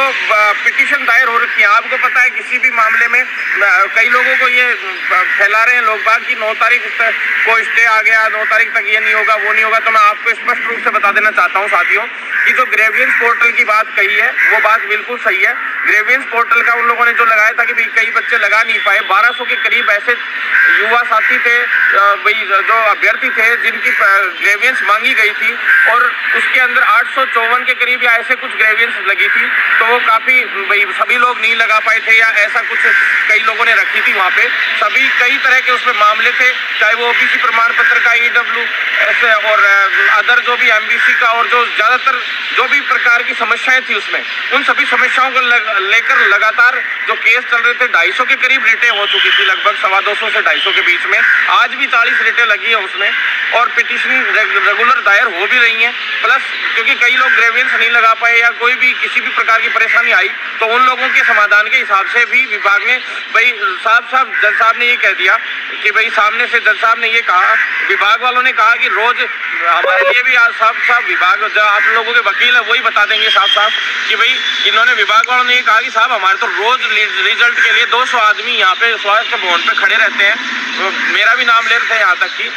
Petition दायर हो रखी है। आपको पता है किसी भी मामले में कई लोगों को ये फैला रहे हैं लोग बाग की 9 तारीख को स्टे आ गया, 9 तारीख तक ये नहीं होगा वो नहीं होगा। तो मैं आपको स्पष्ट रूप से बता देना चाहता हूँ साथियों कि जो ग्रेवियंस पोर्टल की बात कही है वो बात बिल्कुल सही है। ग्रेवियंस पोर्टल का उन लोगों ने जो लगाया था कि भाई कई बच्चे लगा नहीं पाए, 1200 के करीब ऐसे युवा साथी थे, भाई जो अभ्यर्थी थे जिनकी ग्रेवियंस मांगी गई थी और उसके अंदर 854 के करीब या ऐसे कुछ ग्रेवियंस लगी थी। तो वो काफी भाई सभी लोग नहीं लगा पाए थे या ऐसा कुछ कई लोगों ने रखी थी वहाँ पे। सभी कई तरह के उसमें मामले थे, चाहे वो ओबीसी प्रमाण पत्र का, EWS और अदर जो भी MBC का और जो ज्यादातर जो भी प्रकार की समस्याएं थी उसमें, उन सभी समस्याओं को लेकर लगातार जो केस चल रहे थे, 250 के करीब रिटें हो चुकी थी, लगभग 225 से 250 के बीच में। आज भी 40 रिटें लगी है उसमें और पिटीशन रेगुलर दायर हो भी रही हैं। प्लस क्योंकि कई लोग ग्रेवियंस नहीं लगा पाए या कोई भी किसी भी प्रकार की परेशानी आई तो उन लोगों के समाधान के हिसाब से भी विभाग ने भाई साफ जज साहब ने ये कह दिया कि भाई सामने से जज साहब ने ये कहा, विभाग वालों ने कहा कि रोज हमारे लिए भी साफ विभाग जो आप लोगों के वकील है वही बता देंगे साफ कि भाई इन्होंने विभाग वालों ने ये कहा कि साहब हमारे तो रोज रिजल्ट के लिए 200 आदमी यहाँ पे स्वास्थ्य भवन पे खड़े रहते हैं। तो मेरा भी नाम ले रहे थे यहाँ तक कि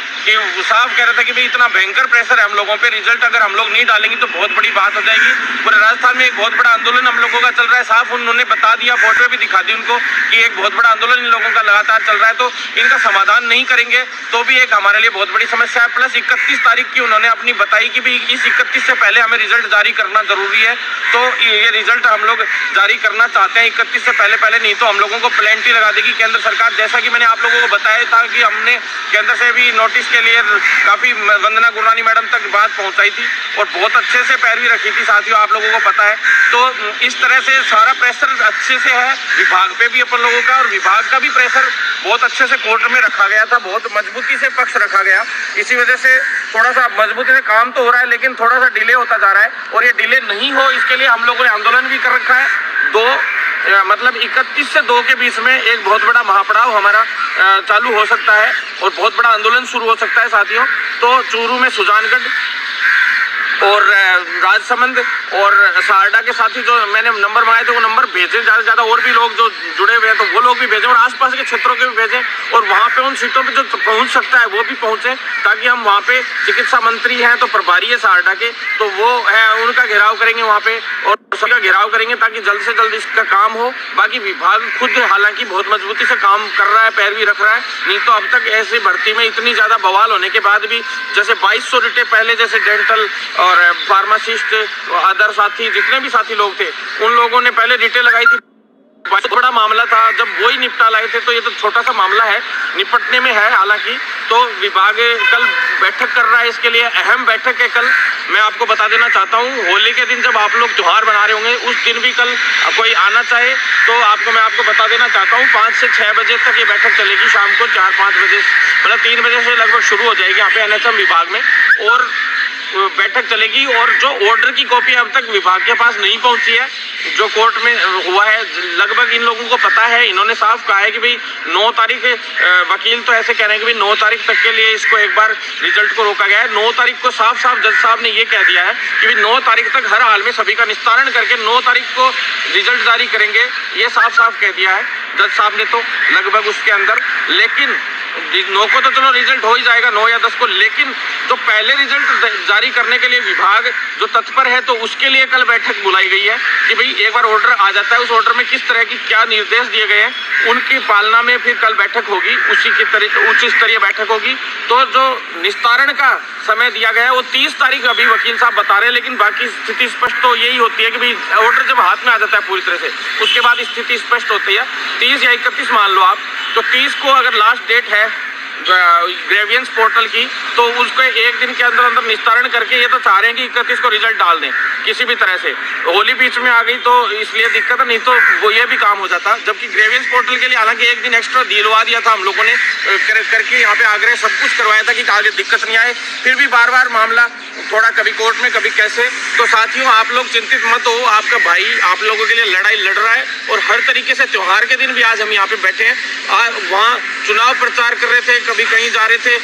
साफ कह रहे थे कि भाई इतना भयंकर प्रेशर है हम लोगों पे, रिजल्ट अगर हम लोग नहीं डालेंगे तो बहुत बड़ी बात हो जाएगी। पूरे राजस्थान में एक बहुत बड़ा आंदोलन हम लोगों का चल रहा है। साफ उन्होंने बता दिया, फोटो भी दिखा दी उनको कि एक बहुत बड़ा आंदोलन इन लोगों का लगातार चल रहा है। तो इनका समाधान नहीं करेंगे तो भी एक हमारे लिए बहुत बड़ी समस्या है। प्लस 31 तारीख की उन्होंने अपनी बताई कि भाई इस 31 से पहले हमें रिजल्ट जारी करना जरूरी है। तो ये रिजल्ट हम लोग जारी करना चाहते हैं 31 से पहले, नहीं तो हम लोगों को पेनल्टी लगा देगी केंद्र सरकार। जैसा कि मैंने आप लोगों को बताया था कि हमने केंद्र से भी नोटिस के लिए काफी वंदना गुरनानी मैडम तक बात पहुंचाई थी और बहुत अच्छे से पैरवी रखी थी साथियों, आप लोगों को पता है। तो इस तरह से सारा प्रेशर अच्छे से है विभाग पे भी अपन लोगों का, और विभाग का भी प्रेशर बहुत अच्छे से कोर्ट में रखा गया था, बहुत मजबूती से पक्ष रखा गया। इसी वजह से थोड़ा सा मजबूती से काम तो हो रहा है लेकिन थोड़ा सा डिले होता जा रहा है और ये डिले नहीं हो इसके लिए हम लोगों ने आंदोलन भी कर रखा है। 31 से 2 के बीच में एक बहुत बड़ा महापड़ाव हमारा चालू हो सकता है और बहुत बड़ा आंदोलन शुरू हो सकता है साथियों। तो चूरू में सुजानगढ़ और राजसमंद और सारडा के साथी जो मैंने नंबर मंगाए थे वो नंबर भेजें, ज़्यादा से ज़्यादा और भी लोग जो जुड़े हुए हैं तो वो लोग भी भेजें और आसपास के क्षेत्रों के भी भेजें और वहाँ पे उन सीटों पे जो पहुँच सकता है वो भी पहुँचे, ताकि हम वहाँ पे चिकित्सा मंत्री हैं तो प्रभारी है सारडा के, तो वो है उनका घेराव करेंगे वहाँ पे और सबका घेराव करेंगे ताकि जल्द से जल्द इसका काम हो। बाकी विभाग खुद हालांकि बहुत मजबूती से काम कर रहा है, पैरवी रख रहा है, नहीं तो अब तक ऐसी भर्ती में इतनी ज़्यादा बवाल होने के बाद भी जैसे 2200 रिटें पहले जैसे डेंटल और फार्मासिस्ट अदर साथी जितने भी साथी लोग थे उन लोगों ने पहले रिटें लगाई थी। बहुत बड़ा मामला था, जब वही निपटा लाए थे तो ये तो छोटा सा मामला है, निपटने में है हालांकि। तो विभाग कल बैठक कर रहा है, इसके लिए अहम बैठक है कल। मैं आपको बता देना चाहता हूँ होली के दिन जब आप लोग त्योहार बना रहे होंगे उस दिन भी कल कोई आना चाहे तो मैं आपको बता देना चाहता हूँ 5 से 6 बजे तक ये बैठक चलेगी, शाम को 4-5 बजे मतलब 3 बजे से लगभग शुरू हो जाएगी यहाँ पे NHM विभाग में और बैठक चलेगी। और जो ऑर्डर की कॉपी अब तक विभाग के पास नहीं पहुंची है, जो कोर्ट में हुआ है, लगभग इन लोगों को पता है, इन्होंने साफ कहा है कि भाई 9 तारीख, वकील तो ऐसे कह रहे हैं कि भाई 9 तारीख तक के लिए इसको एक बार रिजल्ट को रोका गया है। 9 तारीख को साफ जज साहब ने ये कह दिया है कि भाई 9 तारीख तक हर हाल में सभी का निस्तारण करके 9 तारीख को रिजल्ट जारी करेंगे, ये साफ कह दिया है जज साहब ने तो लगभग उसके अंदर। लेकिन 9 को तो चलो रिजल्ट हो ही जाएगा, 9 या 10 को, लेकिन जो पहले रिजल्ट जारी करने के लिए विभाग जो तत्पर है तो उसके लिए कल बैठक बुलाई गई है कि भाई एक बार ऑर्डर आ जाता है, उस ऑर्डर में किस तरह की क्या निर्देश दिए गए हैं उनकी पालना में फिर कल बैठक होगी, उसी की उच्च स्तरीय बैठक होगी। तो जो निस्तारण का समय दिया गया है वो 30 तारीख अभी वकील साहब बता रहे हैं, लेकिन बाकी स्थिति स्पष्ट तो यही होती है कि भाई ऑर्डर जब हाथ में आ जाता है पूरी तरह से उसके बाद स्थिति स्पष्ट होती है। 30 या 31 मान लो आप, तो 30 को अगर लास्ट डेट है ग्रेवियंस पोर्टल की तो उसको एक दिन के अंदर निस्तारण करके ये तो चाह रहे हैं कि 31 को रिजल्ट डाल दें किसी भी तरह से। होली बीच में आ गई तो इसलिए दिक्कत है, नहीं तो वो ये भी काम हो जाता। जबकि ग्रेवियंस पोर्टल के लिए हालांकि एक दिन एक्स्ट्रा दिलवा दिया था हम लोगों ने करके यहाँ पे आग्रह सब कुछ करवाया था कि आगे दिक्कत नहीं आए, फिर भी बार बार मामला थोड़ा कभी कोर्ट में कभी कैसे। तो साथियों आप लोग चिंतित मत हो, आपका भाई आप लोगों के लिए लड़ाई लड़ रहा है और हर तरीके से त्योहार के दिन भी आज हम यहाँ पे बैठे हैं, वहाँ चुनाव प्रचार कर रहे थे, कभी कहीं जा रहे थे,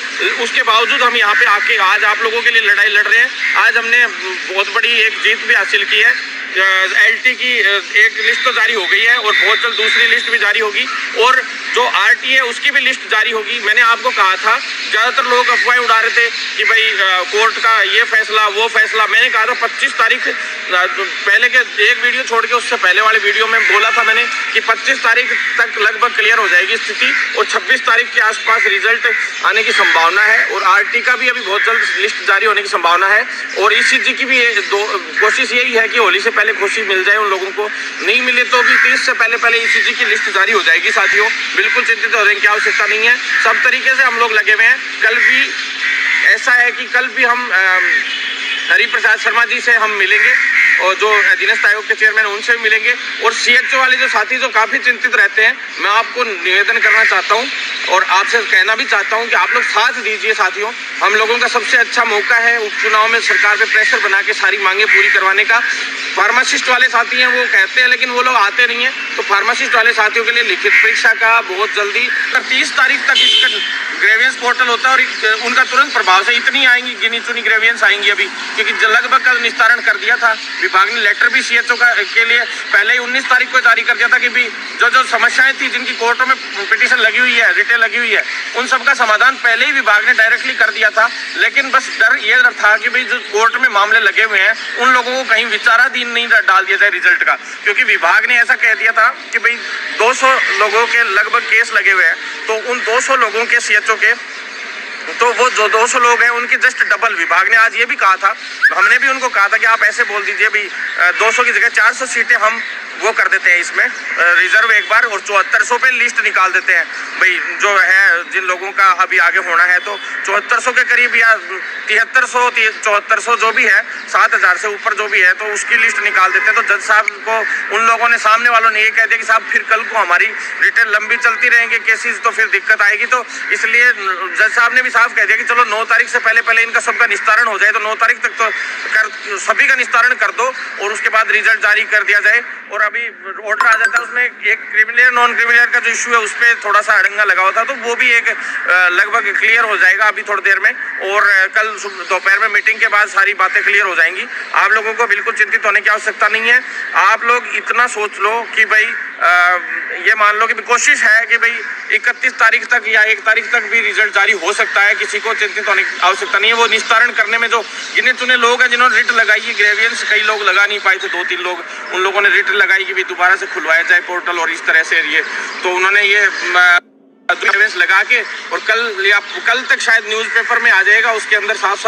उसके बावजूद हम यहाँ पे आके आज आप लोगों के लिए लड़ाई लड़ रहे हैं। आज हमने बहुत बड़ी एक जीत भी हासिल की है LT की एक लिस्ट तो जारी हो गई है और बहुत जल्द दूसरी लिस्ट भी जारी होगी और जो RT है उसकी भी लिस्ट जारी होगी। मैंने आपको कहा था, ज़्यादातर लोग अफवाहें उड़ा रहे थे कि भाई कोर्ट का ये फैसला वो फैसला। मैंने कहा था 25 तारीख पहले के एक वीडियो छोड़ के उससे पहले वाले वीडियो में बोला था मैंने कि 25 तारीख तक लगभग क्लियर हो जाएगी स्थिति और 26 तारीख के आसपास रिजल्ट आने की संभावना है और RT का भी अभी बहुत जल्द लिस्ट जारी होने की संभावना है और ECG की भी कोशिश यही है कि होली से पहले खुशी मिल जाए उन लोगों को। नहीं मिले तो भी 30 से पहले ECG की लिस्ट जारी हो जाएगी साथियों। बिल्कुल चिंतित होने की आवश्यकता नहीं है, सब तरीके से हम लोग लगे हुए हैं। कल भी ऐसा है कि कल भी हम हरिप्रसाद शर्मा जी से हम मिलेंगे और जो अधीनस्थ आयोग के चेयरमैन उनसे भी मिलेंगे और CHO वाले जो साथी जो काफ़ी चिंतित रहते हैं, मैं आपको निवेदन करना चाहता हूं और आपसे कहना भी चाहता हूं कि आप लोग साथ दीजिए साथियों। हम लोगों का सबसे अच्छा मौका है उपचुनाव में सरकार पे प्रेशर बना के सारी मांगे पूरी करवाने का। फार्मासिस्ट वाले साथी हैं वो कहते हैं लेकिन वो लोग आते नहीं हैं, तो फार्मासिस्ट वाले साथियों के लिए लिखित परीक्षा का बहुत जल्दी 30 तारीख तक इसका ग्रेवियंस पोर्टल होता है और उनका तुरंत प्रभाव से इतनी आएंगी, गिनी चुनी ग्रेवियंस आएंगी अभी, क्योंकि लगभग का निस्तारण कर दिया था विभाग ने। लेटर भी CHO के लिए पहले ही 19 तारीख को जारी कर दिया था कि भी जो समस्याएं थी जिनकी कोर्टों में पिटीशन लगी हुई है, रिटेल लगी हुई है, उन सब का समाधान पहले ही विभाग ने डायरेक्टली कर दिया था। लेकिन बस डर ये था कि भाई जो कोर्ट में मामले लगे हुए हैं उन लोगों को कहीं विचाराधीन नहीं डाल दिया जाए रिजल्ट का, क्योंकि विभाग ने ऐसा कह दिया था कि भाई 200 लोगों के लगभग केस लगे हुए हैं, तो उन 200 लोगों के CHO के तो वो जो 200 लोग हैं उनकी जस्ट डबल। विभाग ने आज ये भी कहा था, हमने भी उनको कहा था कि आप ऐसे बोल दीजिए भाई 200 की जगह 400 सीटें हम वो कर देते हैं इसमें रिजर्व एक बार और 7400 पे लिस्ट निकाल देते हैं भाई जो है जिन लोगों का अभी आगे होना है, तो 7400 के करीब या 7300 7400 जो भी है 7000 से ऊपर जो भी है तो उसकी लिस्ट निकाल देते हैं। तो जज साहब को उन लोगों ने सामने वालों ने ये कह दिया कि साहब फिर कल को हमारी रिटेल लंबी चलती रहेंगे केसेस तो फिर दिक्कत आएगी, तो इसलिए जज साहब ने भी साफ कह दिया कि चलो 9 तारीख से पहले इनका सबका निस्तारण हो जाए, तो 9 तारीख तक तो सभी का निस्तारण कर दो और उसके बाद रिजल्ट जारी कर दिया जाए। और अभी ऑर्डर आ जाता है उसमें एक क्रिमिनल नॉन क्रिमिनल का जो इशू है उस पर थोड़ा सा अड़ंगा लगा हुआ था, तो वो भी एक लगभग क्लियर हो जाएगा अभी थोड़ी देर में और कल दोपहर में मीटिंग के बाद सारी बातें क्लियर हो जाएंगी। आप लोगों को बिल्कुल चिंतित होने की आवश्यकता नहीं है। आप लोग इतना सोच लो कि भाई ये मान लो कि कोशिश है कि भाई 31 तारीख तक या 1 तारीख तक भी रिजल्ट जारी हो सकता है, किसी को चिंतित होने की आवश्यकता नहीं है। वो निस्तारण करने में जो गिने चुने लोग हैं जिन्होंने रिट लगाई है ग्रेवियंस, कई लोग लगा नहीं पाए थे, 2-3 लोग, उन लोगों ने रिट लगाई कि भाई दोबारा से खुलवाया जाए पोर्टल और इस तरह से ये, तो उन्होंने ये ग्रेवियंस लगा के और कल तक शायद न्यूज़पेपर में आ जाएगा, उसके अंदर साफ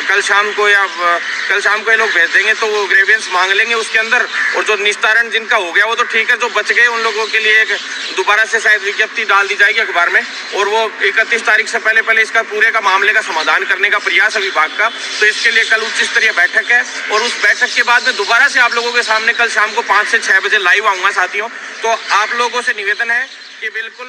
कल शाम को ये लोग भेज देंगे तो वो ग्रेवियंस मांग लेंगे उसके अंदर। और जो निस्तारण जिनका हो गया वो तो ठीक है, जो बच गए उन लोगों के लिए एक दोबारा से शायद विज्ञप्ति डाल दी जाएगी अखबार में और वो 31 तारीख से पहले इसका पूरे का मामले का समाधान करने का प्रयास है विभाग का। तो इसके लिए कल उच्च स्तरीय बैठक है और उस बैठक के बाद में दोबारा से आप लोगों के सामने कल शाम को 5 से 6 बजे लाइव आऊँगा साथियों। तो आप लोगों से निवेदन है कि बिल्कुल